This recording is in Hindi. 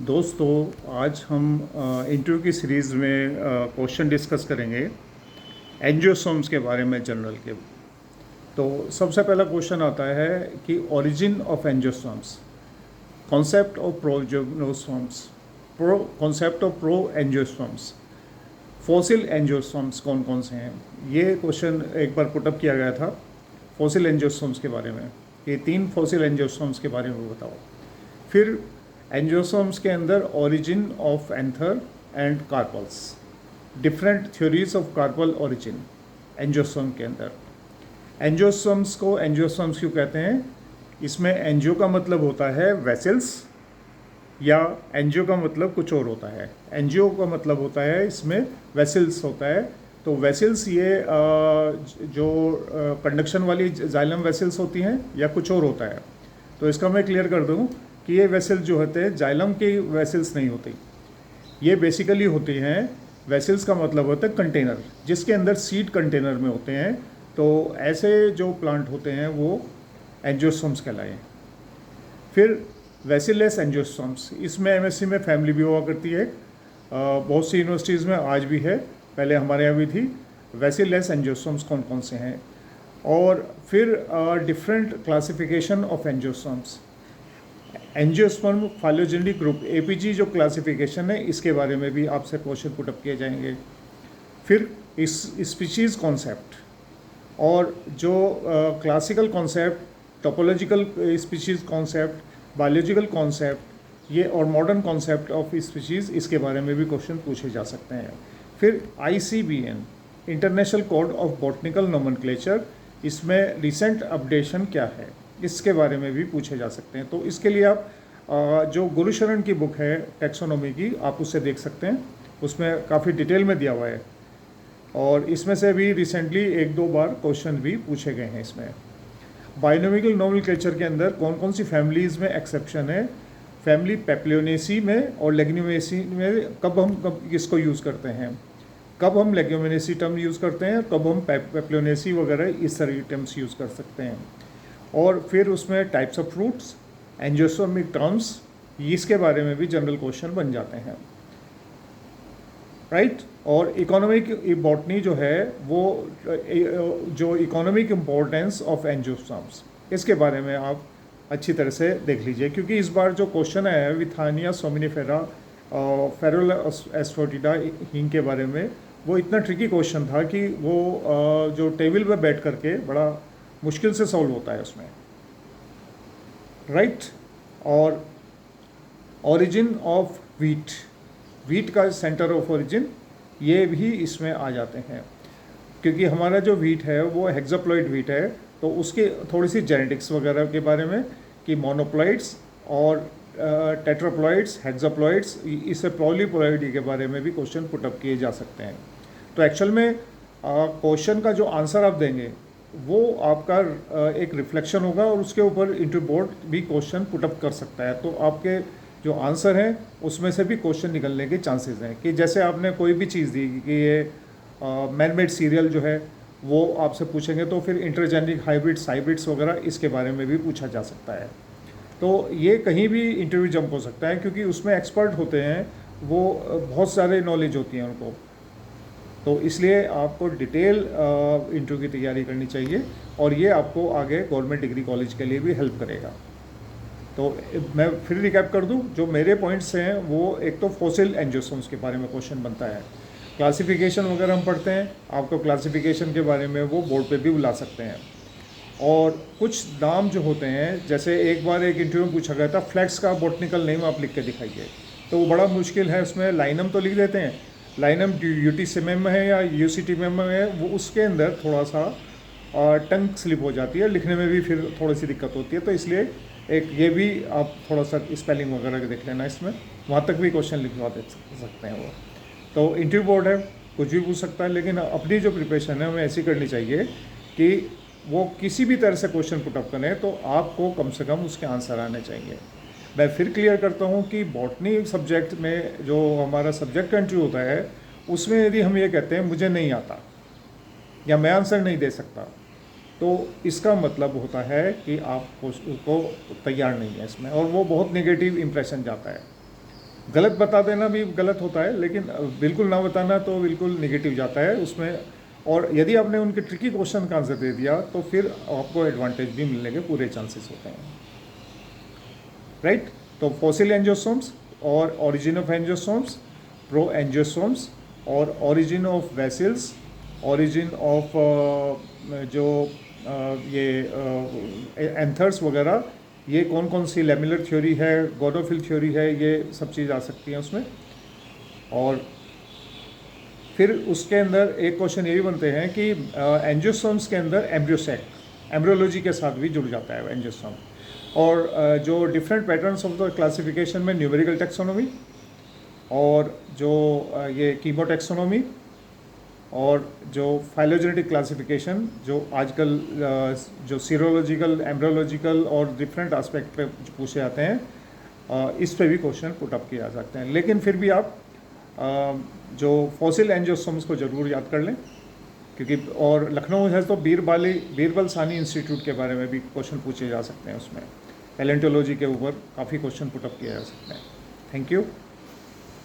दोस्तों, आज हम इंटरव्यू की सीरीज़ में क्वेश्चन डिस्कस करेंगे एंजियोसोम्स के बारे में जनरल के। तो सबसे पहला क्वेश्चन आता है कि origin of angiosperms, concept of proangiosperms, concept of pro angiosperms, fossil angiosperms कौन कौन से हैं। ये क्वेश्चन एक बार पुटअप किया गया था फॉसिल एंजियोसोम्स के बारे में। ये 3 फॉसिल एंजियोसोम्स के बारे में बताओ। फिर एंजियोसोम्स के अंदर origin of anther and carpels, different theories of carpel origin angiosperm के अंदर। एंजियोसोम्स को एंजियोसोम्स क्यों कहते हैं? इसमें एंजियो का मतलब होता है वेसल्स, या एंजियो का मतलब कुछ और होता है। एंजियो का मतलब होता है इसमें वेसल्स होता है। तो वेसल्स ये जो कंडक्शन वाली जाइलम वेसल्स होती हैं या कुछ और होता है। तो इसका मैं क्लियर कर दूँ कि ये वेसल्स जो होते हैं जाइलम की वेसल्स नहीं होती, ये बेसिकली होती हैं। वेसल्स का मतलब होता है कंटेनर, जिसके अंदर सीड कंटेनर में होते हैं। तो ऐसे जो प्लांट होते हैं वो एंजियोसोम्स कहलाए। फिर वेसिलेस एंजियोसोम्स, इसमें एमएससी में फैमिली भी हुआ करती है, बहुत सी यूनिवर्सिटीज़ में आज भी है, पहले हमारे यहाँ भी थी। वेसिलेस एंजियोसोम्स कौन कौन से हैं। और फिर different classification of angiosperms, angiosperm phylogenetic group APG जो क्लासिफिकेशन है, इसके बारे में भी आपसे क्वेश्चन पुटअप किए जाएंगे। फिर इस स्पीशीज़ कॉन्सेप्ट, और जो classical concept, topological species concept, biological concept, ये और मॉडर्न कॉन्सेप्ट ऑफ स्पीशीज़, इसके बारे में भी क्वेश्चन पूछे जा सकते हैं। फिर ICBN international code of botanical nomenclature, इसमें रिसेंट अपडेशन क्या है, इसके बारे में भी पूछे जा सकते हैं। तो इसके लिए आप जो गुरुशरण की बुक है टैक्सोनॉमी की, आप उससे देख सकते हैं, उसमें काफ़ी डिटेल में दिया हुआ है। और इसमें से भी रिसेंटली 1-2 बार क्वेश्चन भी पूछे गए हैं इसमें। बायोनोमिकल नोमेनक्लेचर के अंदर कौन कौन सी फैमिलीज़ में एक्सेप्शन है। फैमिली पेप्लियोनेसी में और लेग्यूमिनेसी में कब इसको यूज़ करते हैं, कब हम लेग्यूमिनेसी टर्म यूज़ करते हैं, कब हम पेप्लियोनेसी वगैरह इस तरह की टर्म्स यूज़ कर सकते हैं। और फिर उसमें टाइप्स ऑफ फ्रूट्स, एंजियोसोमिक टर्म्स, इसके बारे में भी जनरल क्वेश्चन बन जाते हैं, राइट। और इकोनॉमिक बॉटनी जो है वो जो इकोनॉमिक इम्पोर्टेंस ऑफ एंजियोसोम्स, इसके बारे में आप अच्छी तरह से देख लीजिए, क्योंकि इस बार जो क्वेश्चन आया है विथानिया सोमिनिफेरा फेरुला एस्फोटिडा हिंग के बारे में, वो इतना ट्रिकी क्वेश्चन था कि वो जो टेबल पे बैठ करके बड़ा मुश्किल से सॉल्व होता है उसमें, राइट। और ओरिजिन ऑफ वीट का सेंटर ऑफ ओरिजिन, ये भी इसमें आ जाते हैं, क्योंकि हमारा जो वीट है वो हेक्साप्लॉइड वीट है। तो उसकी थोड़ी सी जेनेटिक्स वगैरह के बारे में, कि मोनोप्लॉइड्स और टेट्राप्लॉइड्स, हेक्साप्लॉइड्स, इससे पॉलीप्लॉइडी के बारे में भी क्वेश्चन पुटअप किए जा सकते हैं। तो एक्चुअल में क्वेश्चन का जो आंसर आप देंगे वो आपका एक रिफ्लेक्शन होगा, और उसके ऊपर इंटरव्यू बोर्ड भी क्वेश्चन पुटअप कर सकता है। तो आपके जो आंसर हैं उसमें से भी क्वेश्चन निकलने के चांसेस हैं। कि जैसे आपने कोई भी चीज़ दी कि ये मैन मेड सीरियल जो है वो आपसे पूछेंगे, तो फिर इंटरजेनिक हाइब्रिड्स वगैरह, इसके बारे में भी पूछा जा सकता है। तो ये कहीं भी इंटरव्यू जंप हो सकता है, क्योंकि उसमें एक्सपर्ट होते हैं, वो बहुत सारे नॉलेज होती है उनको। तो इसलिए आपको डिटेल इंटरव्यू की तैयारी करनी चाहिए, और ये आपको आगे गवर्नमेंट डिग्री कॉलेज के लिए भी हेल्प करेगा। तो मैं फिर रिकैप कर दूं, जो मेरे पॉइंट्स हैं वो, एक तो फॉसिल एंजियोसोम्स के बारे में क्वेश्चन बनता है। क्लासिफिकेशन वगैरह हम पढ़ते हैं, आपको क्लासिफिकेशन के बारे में वो बोर्ड पे भी बुला सकते हैं। और कुछ नाम जो होते हैं, जैसे एक बार एक इंटरव्यू में पूछा गया था, फ्लैक्स का बॉटनिकल नेम आप लिख के दिखाइए, तो वो बड़ा मुश्किल है। उसमें लाइनम तो लिख देते हैं, लाइनम यूटीसिमम है या यूसीटीमम है, वो उसके अंदर थोड़ा सा टंग स्लिप हो जाती है, लिखने में भी फिर थोड़ी सी दिक्कत होती है। तो इसलिए एक ये भी आप थोड़ा सा स्पेलिंग वगैरह देख लेना, इसमें वहाँ तक भी क्वेश्चन लिखवा दे सकते हैं वो। तो इंटरव्यू बोर्ड है, कुछ भी पूछ सकता है, लेकिन अपनी जो प्रिपरेशन है हमें ऐसी करनी चाहिए कि वो किसी भी तरह से क्वेश्चन पुटअप करें तो आपको कम से कम उसके आंसर आने चाहिए। मैं फिर क्लियर करता हूँ कि बॉटनी सब्जेक्ट में जो हमारा सब्जेक्ट इंटरव्यू होता है, उसमें यदि हम ये कहते हैं मुझे नहीं आता या मैं आंसर नहीं दे सकता, तो इसका मतलब होता है कि आप उसको तैयार नहीं है इसमें, और वो बहुत नेगेटिव इम्प्रेशन जाता है। गलत बता देना भी गलत होता है, लेकिन बिल्कुल ना बताना तो बिल्कुल नेगेटिव जाता है उसमें। और यदि आपने उनके ट्रिकी क्वेश्चन का आंसर दे दिया तो फिर आपको एडवांटेज भी मिलने के पूरे चांसेस होते हैं, राइट। तो फॉसिल एंजियोसोम्स और ओरिजिन ऑफ एंजियोसोम्स, प्रो एंजियोसोम्स और origin of vessels, origin of जो ये एंथर्स वगैरह, ये कौन कौन सी लेमुलर थ्योरी है, गॉडोफिल थ्योरी है, ये सब चीज़ आ सकती हैं उसमें। और फिर उसके अंदर एक क्वेश्चन ये भी बनते हैं कि एंजियोसोम्स के अंदर एम्ब्रियोसेक, एम्ब्रियोलॉजी के साथ भी जुड़ जाता है एंजियोसोम। और जो different patterns of the classification में न्यूमेरिकल टेक्सोनोमी और जो ये कीमोटेक्सोनोमी और जो फाइलोजेनेटिक क्लासिफिकेशन जो आजकल जो सीरोलॉजिकल, एम्ब्रियोलॉजिकल और डिफरेंट एस्पेक्ट पे पूछे जाते हैं, इस पे भी क्वेश्चन पुट अप किए जा सकते हैं। लेकिन फिर भी आप जो फॉसिल एंजियोसोम्स को ज़रूर याद कर लें, क्योंकि और लखनऊ है तो बीरबल सानी इंस्टीट्यूट के बारे में भी क्वेश्चन पूछे जा सकते हैं, उसमें पैलेंटोलॉजी के ऊपर काफ़ी क्वेश्चन पुट अप किए जा सकते हैं। Thank you.